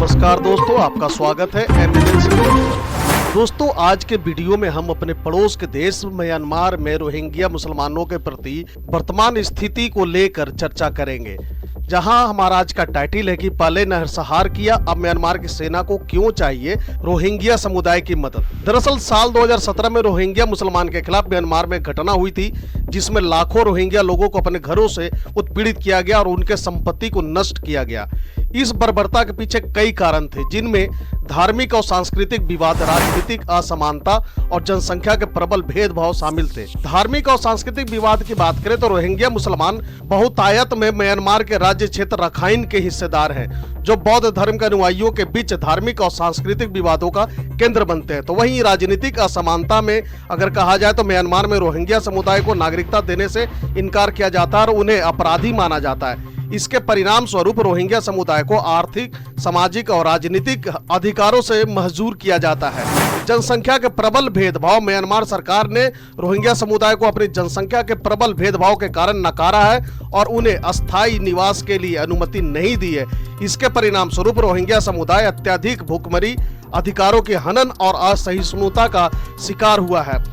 नमस्कार दोस्तों, आपका स्वागत है एमिनेंस न्यूज़। दोस्तों, आज के वीडियो में हम अपने पड़ोस के देश म्यांमार में रोहिंग्या मुसलमानों के प्रति वर्तमान स्थिति को लेकर चर्चा करेंगे, जहां हमारा आज का टाइटल है कि पहले नरसंहार किया, अब म्यांमार की सेना को क्यों चाहिए रोहिंग्या समुदाय की मदद। दरअसल साल 2017 में रोहिंग्या मुसलमान के खिलाफ म्यांमार में घटना हुई थी, जिसमें लाखों रोहिंग्या लोगों को अपने घरों से उत्पीड़ित किया गया और उनके संपत्ति को नष्ट किया गया। इस बर्बरता के पीछे कई कारण थे, जिनमें धार्मिक और सांस्कृतिक विवाद, राजनीतिक असमानता और जनसंख्या के प्रबल भेदभाव शामिल थे। धार्मिक और सांस्कृतिक विवाद की बात करें तो रोहिंग्या मुसलमान बहुतायत में म्यांमार के राज्य क्षेत्र रखाइन के हिस्सेदार हैं, जो बौद्ध धर्म के अनुयायियों के बीच धार्मिक और सांस्कृतिक विवादों का केंद्र बनते हैं। तो वहीं राजनीतिक असमानता में अगर कहा जाए तो म्यांमार में रोहिंग्या समुदाय को नागरिकता देने से इनकार किया जाता है और उन्हें अपराधी माना जाता है। इसके परिणाम स्वरूप रोहिंग्या समुदाय को आर्थिक, सामाजिक और राजनीतिक अधिकारों से महजूर किया जाता है। जनसंख्या के प्रबल भेदभाव। म्यांमार सरकार ने रोहिंग्या समुदाय को अपनी जनसंख्या के प्रबल भेदभाव के कारण नकारा है और उन्हें अस्थायी निवास के लिए अनुमति नहीं दी है। इसके परिणाम स्वरूप रोहिंग्या समुदाय अत्यधिक भूखमरी, अधिकारों के हनन और असहिष्णुता का शिकार हुआ है।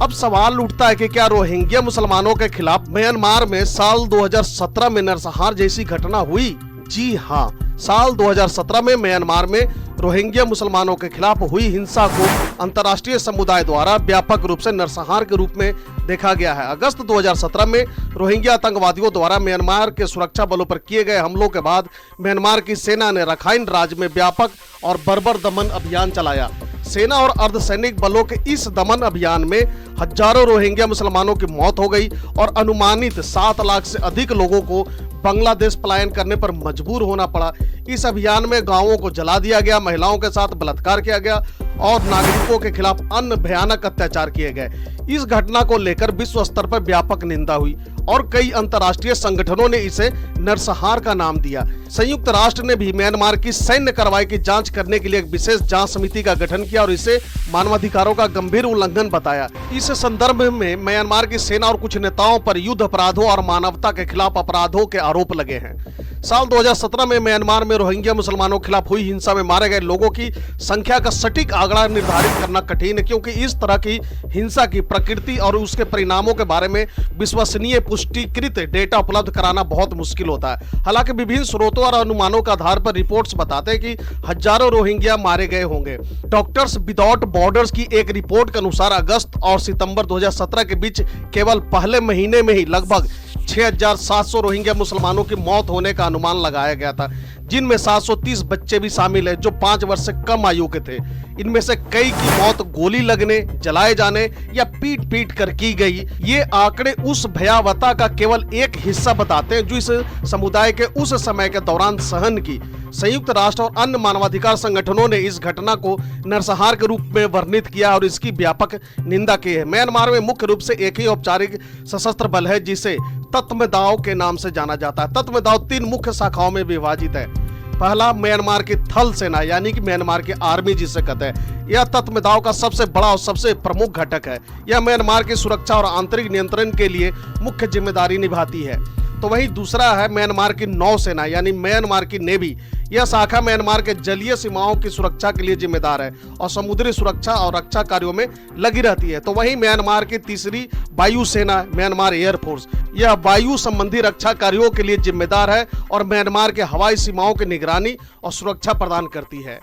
अब सवाल उठता है कि क्या रोहिंग्या मुसलमानों के खिलाफ म्यांमार में साल 2017 में नरसंहार जैसी घटना हुई? जी हाँ, साल 2017 में म्यांमार में रोहिंग्या मुसलमानों के खिलाफ हुई हिंसा को अंतर्राष्ट्रीय समुदाय द्वारा व्यापक रूप से नरसंहार के रूप में देखा गया है। अगस्त 2017 में रोहिंग्या आतंकवादियों द्वारा म्यांमार के सुरक्षा बलों पर किए गए हमलों के बाद म्यांमार की सेना ने रखाइन राज्य में व्यापक और बर्बर दमन अभियान चलाया। सेना और अर्धसैनिक बलों के इस दमन अभियान में हजारों रोहिंग्या मुसलमानों की मौत हो गई और अनुमानित 7 लाख से अधिक लोगों को बांग्लादेश पलायन करने पर मजबूर होना पड़ा। इस अभियान में गांवों को जला दिया गया, महिलाओं के साथ बलात्कार किया गया और नागरिकों के खिलाफ अन्य भयानक अत्याचार किए गए। इस घटना को लेकर विश्व स्तर पर व्यापक निंदा हुई और कई अंतर्राष्ट्रीय संगठनों ने इसे नरसंहार का नाम दिया। संयुक्त राष्ट्र ने भी म्यांमार की सैन्य कार्रवाई की जांच करने के लिए एक विशेष जांच समिति का गठन किया और इसे मानवाधिकारों का गंभीर उल्लंघन बताया। इस संदर्भ में म्यांमार की सेना और कुछ नेताओं पर युद्ध अपराधों और मानवता के खिलाफ अपराधों के आरोप लगे हैं। साल 2017 में म्यांमार में रोहिंग्या मुसलमानों के खिलाफ हुई हिंसा में मारे गए लोगों की संख्या का सटीक आंकड़ा निर्धारित करना कठिन है, क्योंकि इस तरह की हिंसा की प्रकृति और उसके परिणामों के बारे में विश्वसनीय पुष्टिकृत डेटा उपलब्ध कराना बहुत मुश्किल होता है। हालांकि विभिन्न स्रोतों और अनुमानों के आधार पर रिपोर्ट्स बताते हैं कि हजारों रोहिंग्या मारे गए होंगे। डॉक्टर्स विदाउट बॉर्डर्स की एक रिपोर्ट के अनुसार अगस्त और सितंबर 2017 के बीच केवल पहले महीने में ही लगभग 6,700 रोहिंग्या मुसलमानों की मौत होने का अनुमान लगाया गया था, जिनमें 730 बच्चे भी शामिल हैं जो 5 वर्ष से कम आयु के थे। इनमें से कई की मौत गोली लगने, जलाए जाने या पीट कर की गई। ये आंकड़े उस भयावहता का केवल एक हिस्सा बताते हैं जो इस समुदाय के उस समय के दौरान सहन की। संयुक्त राष्ट्र और अन्य मानवाधिकार संगठनों ने इस घटना को नरसंहार के रूप में वर्णित किया और इसकी व्यापक निंदा की है। म्यांमार में मुख्य रूप से एक ही औपचारिक सशस्त्र बल है, जिसे तत्मदाव के नाम से जाना जाता है। तत्मदाव 3 मुख्य शाखाओं में विभाजित है। पहला, म्यांमार की थल सेना यानी कि म्यांमार की आर्मी जिसे कहते हैं। यह तत्मदाव का सबसे बड़ा और सबसे प्रमुख घटक है। यह म्यांमार की सुरक्षा और आंतरिक नियंत्रण के लिए मुख्य जिम्मेदारी निभाती है। तो वहीं दूसरा है म्यांमार की नौसेना यानी म्यांमार की नेवी। यह शाखा म्यांमार के जलीय सीमाओं की सुरक्षा के लिए जिम्मेदार है और समुद्री सुरक्षा और रक्षा कार्यों में लगी रहती है। तो वहीं म्यांमार की तीसरी वायुसेना म्यांमार एयरफोर्स, यह वायु संबंधी रक्षा कार्यों के लिए जिम्मेदार है और म्यांमार के हवाई सीमाओं की निगरानी और सुरक्षा प्रदान करती है।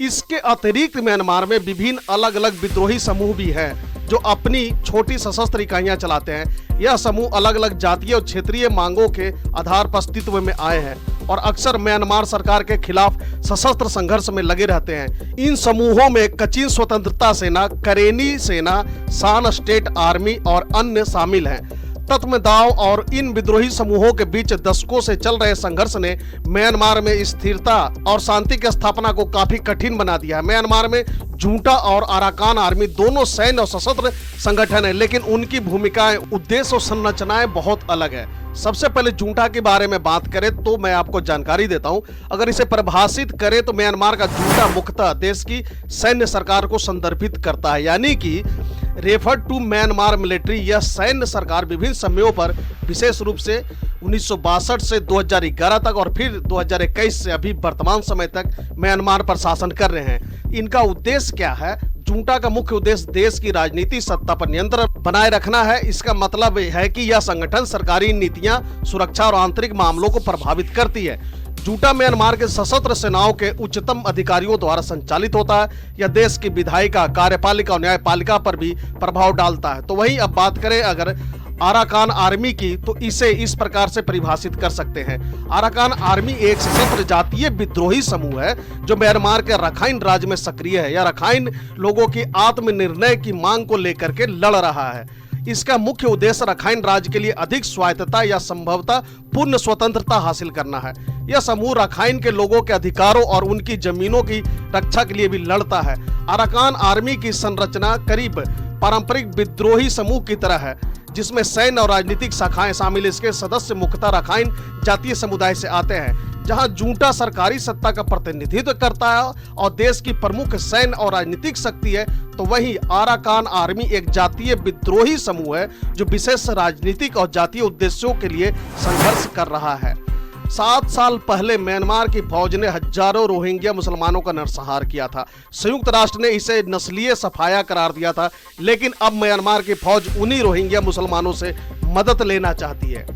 इसके अतिरिक्त म्यांमार में विभिन्न अलग अलग विद्रोही समूह भी हैं जो अपनी छोटी सशस्त्र इकाइयां चलाते हैं। यह समूह अलग अलग जातीय और क्षेत्रीय मांगों के आधार पर अस्तित्व में आए हैं और अक्सर म्यांमार सरकार के खिलाफ सशस्त्र संघर्ष में लगे रहते हैं। इन समूहों में कचिन स्वतंत्रता सेना, करेनी सेना, शान स्टेट आर्मी और अन्य शामिल हैं। तत्मदाव और इन विद्रोही समूहों के बीच दशकों से चल रहे संघर्ष ने म्यांमार में स्थिरता और शांति की स्थापना को काफी कठिन बना दिया है। म्यांमार में junta और अराकान आर्मी दोनों सैन्य और सशस्त्र संगठन है, लेकिन उनकी भूमिकाएं, उद्देश्य और संरचनाएं बहुत अलग है। सबसे पहले junta के बारे में बात करें तो मैं आपको जानकारी देता हूं। अगर इसे परिभाषित करें तो म्यांमार का junta मुख्यतः देश की सैन्य सरकार को संदर्भित करता है, यानी कि रेफर टू म्यांमार मिलिट्री, यह सैन्य सरकार विभिन्न समयों पर विशेष रूप से 1962 से 2011 तक और फिर 2021 से अभी वर्तमान समय तक म्यांमार पर शासन कर रहे हैं। इनका उद्देश्य क्या है? जुंटा का मुख्य उद्देश्य देश की राजनीतिक सत्ता पर नियंत्रण बनाए रखना है। इसका मतलब है कि यह संगठन सरकारी नीतियां, सुरक्षा और आंतरिक मामलों को प्रभावित करती है। जूटा म्यांमार के सशस्त्र सेनाओं के उच्चतम अधिकारियों द्वारा संचालित होता है। यह देश की विधायिका, कार्यपालिका और न्यायपालिका पर भी प्रभाव डालता है। तो वहीं अब बात करें अगर अराकान आर्मी की, तो इसे इस प्रकार से परिभाषित कर सकते हैं। अराकान आर्मी एक सशस्त्र जातीय विद्रोही समूह है जो म्यांमार के रखाइन राज्य में सक्रिय है। यह रखाइन लोगों की आत्मनिर्णय की मांग को लेकर के लड़ रहा है। इसका मुख्य उद्देश्य रखाइन राज्य के लिए अधिक स्वायत्तता या संभवतः पूर्ण स्वतंत्रता हासिल करना है। यह समूह रखाइन के लोगों के अधिकारों और उनकी जमीनों की रक्षा के लिए भी लड़ता है। अराकान आर्मी की संरचना करीब पारंपरिक विद्रोही समूह की तरह है, जिसमें सैन्य और राजनीतिक शाखाएं शामिल। इसके सदस्य मुख्यतः रखाइन जातीय समुदाय से आते हैं, जहां जूटा सरकारी सत्ता का प्रतिनिधित्व करता है और देश की प्रमुख सैन्य और राजनीतिक शक्ति है। तो वहीं अराकान आर्मी एक जातीय विद्रोही समूह है जो विशेष राजनीतिक और जातीय उद्देश्यों के लिए संघर्ष कर रहा है। 7 साल पहले म्यांमार की फौज ने हजारों रोहिंग्या मुसलमानों का नरसंहार किया था। संयुक्त राष्ट्र ने इसे नस्लीय सफाया करार दिया था, लेकिन अब म्यांमार की फौज उन्हीं रोहिंग्या मुसलमानों से मदद लेना चाहती है।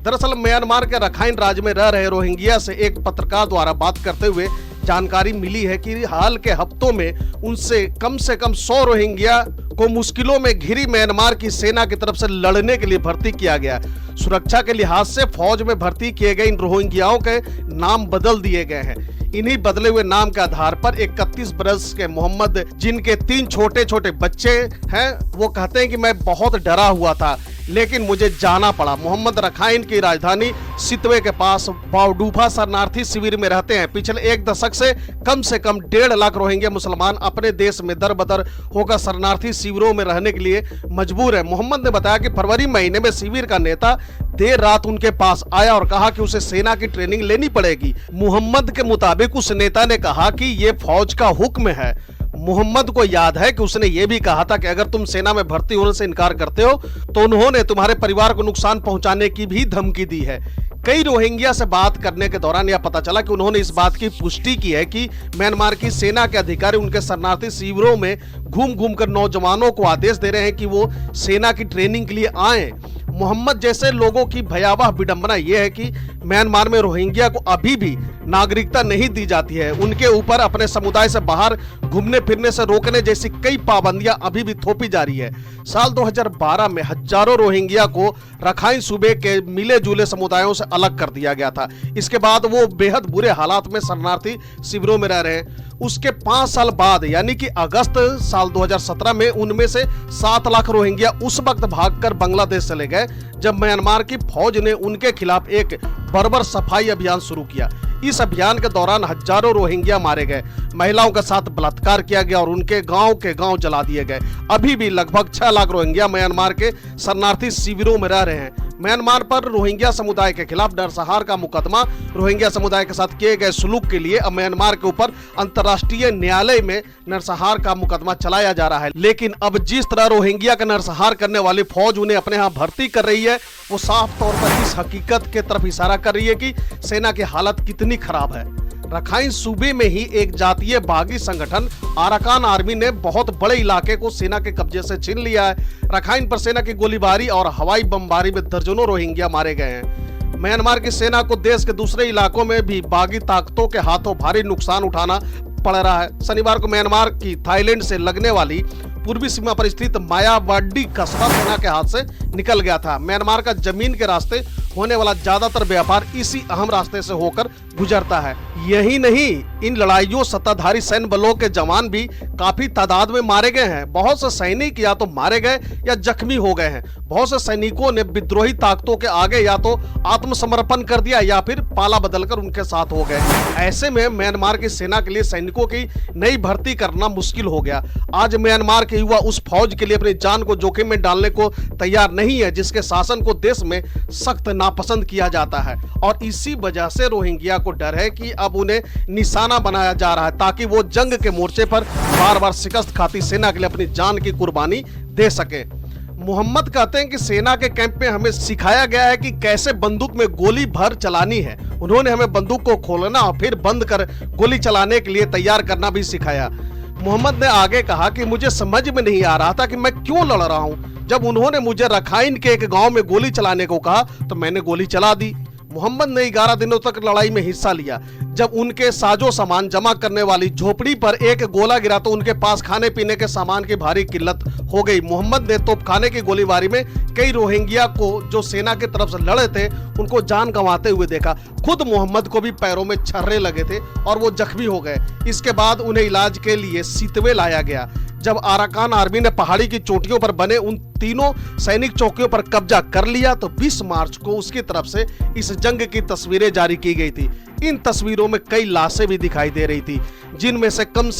दरअसल म्यांमार के रखाइन राज्य में रह रहे रोहिंग्या से एक पत्रकार द्वारा बात करते हुए जानकारी मिली है कि हाल के हफ्तों में उनसे कम से कम 100 रोहिंग्या को मुश्किलों में घिरी म्यांमार की सेना की तरफ से लड़ने के लिए भर्ती किया गया। सुरक्षा के लिहाज से फौज में भर्ती किए गए इन रोहिंग्याओं के नाम बदल दिए गए हैं। इन्हीं बदले हुए नाम के आधार पर 31 बरस के मोहम्मद, जिनके 3 छोटे छोटे बच्चे हैं, वो कहते हैं कि मैं बहुत डरा हुआ था लेकिन मुझे जाना पड़ा। मोहम्मद रखाइन की राजधानी सितवे के पास बावडूफा शरणार्थी शिविर में रहते हैं। पिछले 1 दशक से कम 1.5 लाख रोहिंग्या मुसलमान अपने देश में दर-बदर होकर शरणार्थी शिविरों में रहने के लिए मजबूर है। मोहम्मद ने बताया कि फरवरी महीने में शिविर का नेता देर रात उनके पास आया और कहा कि उसे सेना की ट्रेनिंग लेनी पड़ेगी। मोहम्मद के मुताबिक उस नेता ने कहा कि ये फौज का हुक्म है। मोहम्मद को याद है कि उसने ये भी कहा था कि अगर तुम सेना में भर्ती होने से इनकार करते हो तो उन्होंने तुम्हारे परिवार को नुकसान पहुंचाने की भी धमकी दी है। कई रोहिंग्या से बात करने के दौरान यह पता चला कि उन्होंने इस बात की पुष्टि की है कि म्यांमार की सेना के अधिकारी उनके शरणार्थी शिविरों में घूम घूम कर नौजवानों को आदेश दे रहे हैं कि वो सेना की ट्रेनिंग के लिए आए। मोहम्मद जैसे लोगों की भयावह विडंबना यह है कि म्यांमार में रोहिंग्या को अभी भी नागरिकता नहीं दी जाती है। उनके ऊपर अपने समुदाय से बाहर घूमने फिरने से रोकने जैसी कई पाबंदियां अभी भी थोपी जा रही है। साल 2012 में हजारों रोहिंग्या को रखाइन सूबे के मिले जुले समुदायों से अलग कर दिया गया था। इसके बाद वो बेहद बुरे हालात में शरणार्थी शिविरों में रह रहे हैं। उसके 5 साल बाद यानी कि अगस्त साल 2017 में उनमें से 7 लाख रोहिंग्या उस वक्त भागकर बांग्लादेश चले गए जब म्यांमार की फौज ने उनके खिलाफ एक बर्बर सफाई अभियान शुरू किया। इस अभियान के दौरान हजारों रोहिंग्या मारे गए, महिलाओं के साथ बलात्कार किया गया और उनके गांव जला दिए गए। अभी भी लगभग 6 लाख रोहिंग्या म्यांमार के शरणार्थी शिविरों में रह रहे हैं। म्यांमार पर रोहिंग्या समुदाय के खिलाफ नरसंहार का मुकदमा, रोहिंग्या समुदाय के साथ किए गए सुलूक के लिए अब म्यांमार के ऊपर अंतर्राष्ट्रीय न्यायालय में नरसंहार का मुकदमा चलाया जा रहा है। लेकिन अब जिस तरह रोहिंग्या का नरसंहार करने वाली फौज उन्हें अपने यहाँ भर्ती कर रही है, वो साफ तौर पर इस हकीकत के तरफ इशारा कर रही है कि सेना की हालत कितनी खराब है। रखाइन सूबे में ही एक जातीय बागी संगठन अराकान आर्मी ने बहुत बड़े इलाके को सेना के कब्जे से छीन लिया है। रखाइन पर सेना की गोलीबारी और हवाई बमबारी में दर्जनों रोहिंग्या मारे गए हैं। म्यांमार की सेना को देश के दूसरे इलाकों में भी बागी ताकतों के हाथों भारी नुकसान उठाना पड़ रहा है। शनिवार को म्यांमार की थाईलैंड से लगने वाली पूर्वी सीमा पर स्थित मायावाड़ी कस्बा सेना के हाथ से निकल गया था। म्यांमार का जमीन के रास्ते होने वाला ज्यादातर व्यापार इसी अहम रास्ते से होकर गुजरता है। यही नहीं, इन लड़ाइयों सत्ताधारी सैन्य बलों के जवान भी काफी तादाद में मारे गए हैं। बहुत से सैनिक या तो मारे गए या जख्मी हो गए हैं। बहुत से सैनिकों ने विद्रोही ताकतों के आगे या तो आत्मसमर्पण कर दिया या फिर पाला बदलकर उनके साथ हो गए। ऐसे में म्यांमार की सेना के लिए सैनिकों की नई भर्ती करना मुश्किल हो गया। आज म्यांमार के युवा उस फौज के लिए अपनी जान को जोखिम में डालने को तैयार नहीं नहीं है जिसके शासन को देश में सख्त नापसंद किया जाता है, और इसी वजह से रोहिंग्या को डर है कि अब उन्हें निशाना बनाया जा रहा है ताकि वो जंग के मोर्चे पर बार बार शिकस्त खाती सेना के लिए अपनी जान की कुर्बानी दे सके। मोहम्मद कहते हैं कि सेना के कैंप में हमें सिखाया गया है कि कैसे बंदूक में गोली भर चलानी है। उन्होंने हमें बंदूक को खोलना और फिर बंद कर गोली चलाने के लिए तैयार करना भी सिखाया। मोहम्मद ने आगे कहा कि मुझे समझ में नहीं आ रहा था कि मैं क्यों लड़ रहा हूं। जब उन्होंने मुझे रखाइन के एक गांव में गोली चलाने को कहा तो मैंने गोली चला दी। मोहम्मद ने 11 दिनों तक लड़ाई में हिस्सा लिया। जब उनके साजो सामान जमा करने वाली झोपड़ी पर एक गोला गिरा तो उनके पास खाने पीने के सामान की भारी किल्लत हो गई। मोहम्मद ने तोपखाने की गोलीबारी में कई रोहिंग्या को जो सेना की तरफ से लड़े थे उनको जान गंवाते हुए देखा। खुद मोहम्मद को भी पैरों में छर्रे लगे थे और वो जख्मी हो गए। इसके बाद उन्हें इलाज के लिए सितवे लाया गया। जब अराकान आर्मी ने पहाड़ी की चोटियों पर बने उन तीनों सैनिक चौकियों पर कब्जा कर लिया तो 20 मार्च को उसकी तरफ से इस जंग की तस्वीरें जारी की गई थी। इन तस्वीरों में कई लाशें भी दिखाई दे रही थी, जिनमें से कम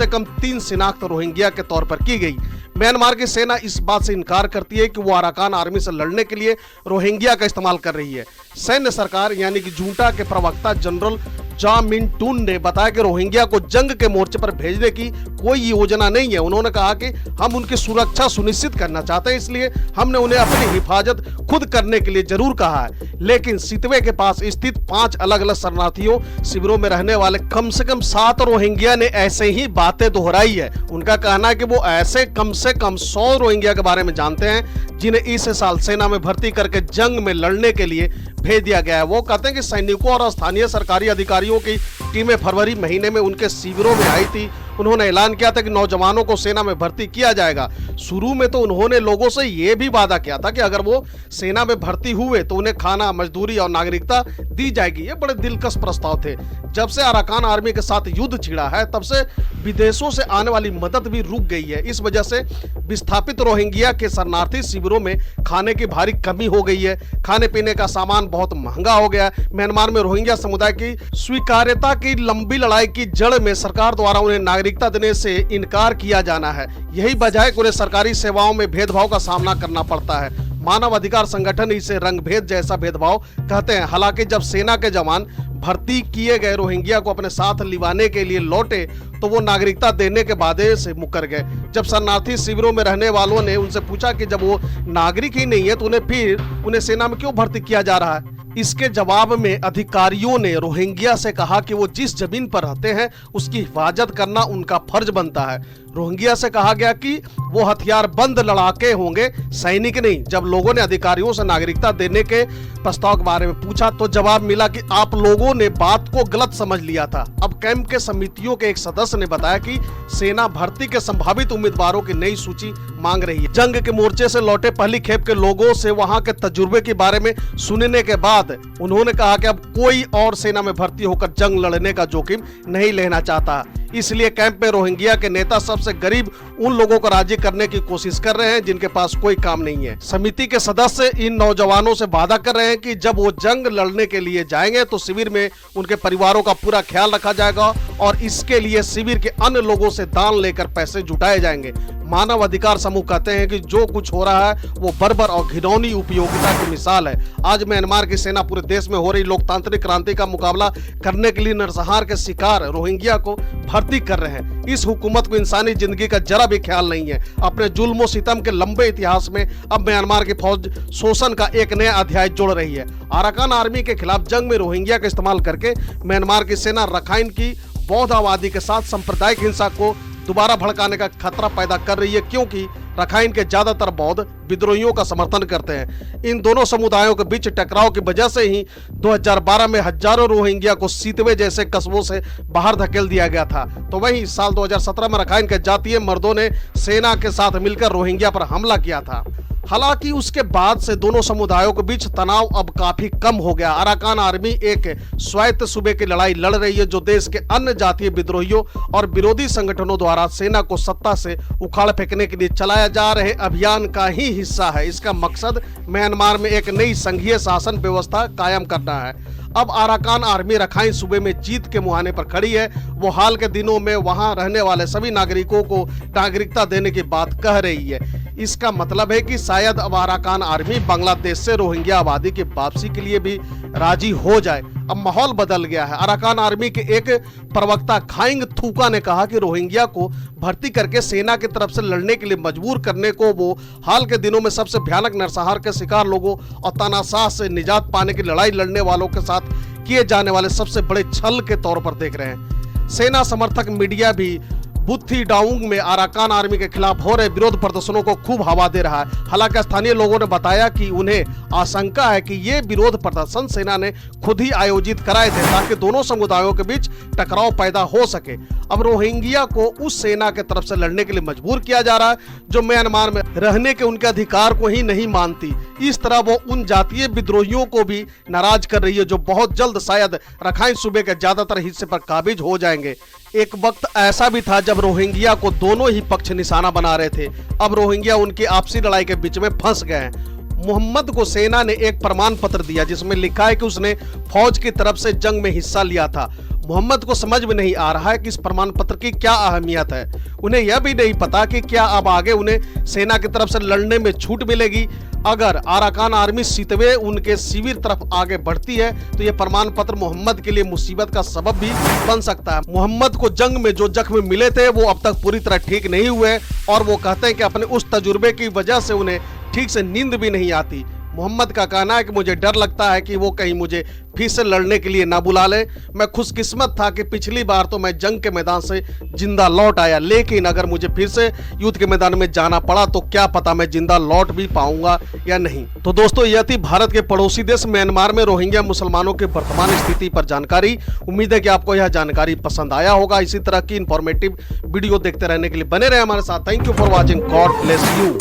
3 शिनाख्त रोहिंग्या के तौर पर की गई। म्यांमार की सेना इस बात से इनकार करती है कि वो अराकान आर्मी से लड़ने के लिए रोहिंग्या का इस्तेमाल कर रही है। सैन्य सरकार यानी कि जूटा के प्रवक्ता जनरल जा मिन टून ने बताया कि रोहिंग्या को जंग के मोर्चे पर भेजने की कोई योजना नहीं है। उन्होंने कहा कि हम उनकी सुरक्षा सुनिश्चित करना चाहते हैं, इसलिए हमने उन्हें अपनी हिफाजत खुद करने के लिए जरूर कहा है। लेकिन सितवे के पास स्थित 5 अलग अलग शरणार्थियों शिविरों में रहने वाले कम से कम 7 रोहिंग्या ने ऐसे ही बातें दोहराई है। उनका कहना है कि वो ऐसे कम से कम 100 रोहिंग्या के बारे में जानते हैं जिन्हें इस साल सेना में भर्ती करके जंग में लड़ने के लिए भेज दिया गया है। वो कहते हैं कि सैनिकों और स्थानीय सरकारी अधिकारियों की टीमें फरवरी महीने में उनके शिविरों में आई थी। उन्होंने ऐलान किया था कि नौजवानों को सेना में भर्ती किया जाएगा। शुरू में तो उन्होंने लोगों से यह भी वादा किया था कि अगर वो सेना में भर्ती हुए तो उन्हें खाना, मजदूरी और नागरिकता दी जाएगी। ये बड़े दिलकश प्रस्ताव थे। जब से अराकान आर्मी के साथ युद्ध छिड़ा है तब से विदेशों से आने वाली मदद भी रुक गई है। इस वजह से विस्थापित रोहिंग्या के शरणार्थी शिविरों में खाने की भारी कमी हो गई है। खाने पीने का सामान बहुत महंगा हो गया है। म्यांमार में रोहिंग्या समुदाय की स्वीकार्यता की लंबी लड़ाई की जड़ में सरकार द्वारा उन्हें नागरिकता देने से इनकार किया जाना है। यही वजह है कि उन्हें सरकारी सेवाओं में भेदभाव का सामना करना पड़ता है। मानव अधिकार संगठन इसे रंगभेद जैसा भेदभाव कहते हैं। हालांकि जब सेना के जवान भर्ती किए गए रोहिंग्या को अपने साथ लिवाने के लिए लौटे तो वो नागरिकता देने के वादे से मुकर गए। जब शरणार्थी शिविरों में रहने वालों ने उनसे पूछा कि जब वो नागरिक ही नहीं है तो उन्हें सेना में क्यों भर्ती किया जा रहा है, इसके जवाब में अधिकारियों ने रोहिंग्या से कहा कि वो जिस जमीन पर रहते हैं उसकी हिफाजत करना उनका फर्ज बनता है। रोहिंग्या से कहा गया कि वो हथियार बंद लड़ाके होंगे, सैनिक नहीं। जब लोगों ने अधिकारियों से नागरिकता देने के प्रस्ताव के बारे में पूछा तो जवाब मिला कि आप लोगों ने बात को गलत समझ लिया था। अब कैंप के समितियों के एक सदस्य ने बताया कि सेना भर्ती के संभावित उम्मीदवारों की नई सूची मांग रही है। जंग के मोर्चे से लौटे पहली खेप के लोगों से वहां के तजुर्बे के बारे में सुनने के बाद उन्होंने कहा कि अब कोई और सेना में भर्ती होकर जंग लड़ने का जोखिम नहीं लेना चाहता। इसलिए कैंप में रोहिंग्या के नेता सबसे गरीब उन लोगों को राजी करने की कोशिश कर रहे हैं जिनके पास कोई काम नहीं है। समिति के सदस्य इन नौजवानों से वादा कर रहे हैं कि जब वो जंग लड़ने के लिए जाएंगे तो शिविर में उनके परिवारों का पूरा ख्याल रखा जाएगा और इसके लिए शिविर के अन्य लोगों से दान लेकर पैसे जुटाए जाएंगे। मानव अधिकार समूह कहते हैं कि जो कुछ हो रहा है वो बर्बर और घिनौनी उपयोगिता की मिसाल है। आज म्यांमार की सेना पूरे देश में हो रही लोकतांत्रिक क्रांति का मुकाबला करने के लिए नरसंहार के शिकार रोहिंग्या को भर्ती कर रहे हैं। इस हुकूमत को इंसानी जिंदगी का जरा भी ख्याल नहीं है। अपने जुल्म सितम के लंबे इतिहास में अब म्यांमार की फौज शोषण का एक नया अध्याय जोड़ रही है। अराकान आर्मी के खिलाफ जंग में रोहिंग्या का इस्तेमाल करके म्यांमार की सेना रखाइन की बौद्ध आबादी के साथ सांप्रदायिक हिंसा को दोबारा भड़काने का खतरा पैदा कर रही है, क्योंकि रखाइन के ज्यादातर बौद्ध विद्रोहियों का समर्थन करते हैं। इन दोनों समुदायों के बीच टकराव की वजह से ही 2012 में हजारों रोहिंग्या को सितवे जैसे कस्बों से बाहर धकेल दिया गया था। तो वहीं साल 2017 में रखाइन के जातीय मर्दों ने सेना के साथ मिलकर रोहिंग्या पर हमला किया था। हालांकि उसके बाद से दोनों समुदायों के बीच तनाव अब काफी कम हो गया। अराकान आर्मी एक स्वायत्त सूबे की लड़ाई लड़ रही है जो देश के अन्य जातीय विद्रोहियों और विरोधी संगठनों द्वारा सेना को सत्ता से उखाड़ फेंकने के लिए चलाया जा रहे अभियान का ही हिस्सा है। इसका मकसद म्यांमार में एक नई संघीय शासन व्यवस्था कायम करना है। अब अराकान आर्मी रखाइन सूबे में जीत के मुहाने पर खड़ी है। वो हाल के दिनों में वहां रहने वाले सभी नागरिकों को नागरिकता देने की बात कह रही है। इसका मतलब है कि शायद अब अराकान आर्मी बांग्लादेश से रोहिंग्या आबादी की वापसी के लिए भी राजी हो जाए। अब माहौल बदल गया है। अराकान आर्मी के एक प्रवक्ता खाइंग थूका ने कहा कि रोहिंग्या को भर्ती करके सेना की तरफ से लड़ने के लिए मजबूर करने को वो हाल के दिनों में सबसे भयानक नरसंहार के शिकार लोगों और तानाशाह से निजात पाने की लड़ाई लड़ने वालों के साथ किए जाने वाले सबसे बड़े छल के तौर पर देख रहे हैं। सेना समर्थक मीडिया भी बुत्थी डाउंग में अराकान आर्मी के खिलाफ हो रहे विरोध प्रदर्शनों को खूब हवा दे रहा है। हालांकि स्थानीय लोगों ने बताया कि उन्हें आशंका है कि ये विरोध प्रदर्शन सेना ने खुद ही आयोजित कराए थे ताकि दोनों समुदायों के बीच टकराव पैदा हो सके। अब रोहिंग्या को उस सेना के तरफ से लड़ने के लिए मजबूर किया जा रहा है जो म्यांमार में रहने के उनके अधिकार को ही नहीं मानती। इस तरह वो उन जातीय विद्रोहियों को भी नाराज कर रही है जो बहुत जल्द शायद रखाइन सूबे के ज्यादातर हिस्से पर काबिज हो जाएंगे। एक वक्त ऐसा भी था जब रोहिंग्या को दोनों ही पक्ष निशाना बना रहे थे। अब रोहिंग्या उनकी आपसी लड़ाई के बीच में फंस गए हैं। मोहम्मद को सेना ने एक प्रमाण पत्र दिया जिसमें लिखा है कि उसने फौज की तरफ से जंग में हिस्सा लिया था। मोहम्मद को समझ में नहीं आ रहा है कि इस प्रमाण पत्र की क्या अहमियत है। उन्हें यह भी नहीं पता कि क्या अब आगे उन्हें सेना की तरफ से लड़ने में छूट मिलेगी। अगर अराकान आर्मी सीतवे उनके शिविर तरफ आगे बढ़ती है तो यह प्रमाण पत्र मोहम्मद के लिए मुसीबत का सबब भी बन सकता है। मोहम्मद को जंग में जो जख्म मिले थे वो अब तक पूरी तरह ठीक नहीं हुए और वो कहते हैं कि अपने उस तजुर्बे की वजह से उन्हें ठीक से नींद भी नहीं आती। मोहम्मद का कहना है कि मुझे डर लगता है कि वो कहीं मुझे फिर से लड़ने के लिए ना बुला ले। मैं खुशकिस्मत था कि पिछली बार तो मैं जंग के मैदान से जिंदा लौट आया, लेकिन अगर मुझे फिर से युद्ध के मैदान में जाना पड़ा तो क्या पता मैं जिंदा लौट भी पाऊंगा या नहीं। तो दोस्तों, यह थी भारत के पड़ोसी देश म्यांमार में रोहिंग्या मुसलमानों की वर्तमान स्थिति पर जानकारी। उम्मीद है कि आपको यह जानकारी पसंद आया होगा। इसी तरह की इंफॉर्मेटिव वीडियो देखते रहने के लिए बने रहे हमारे साथ। Thank you for watching. God bless you.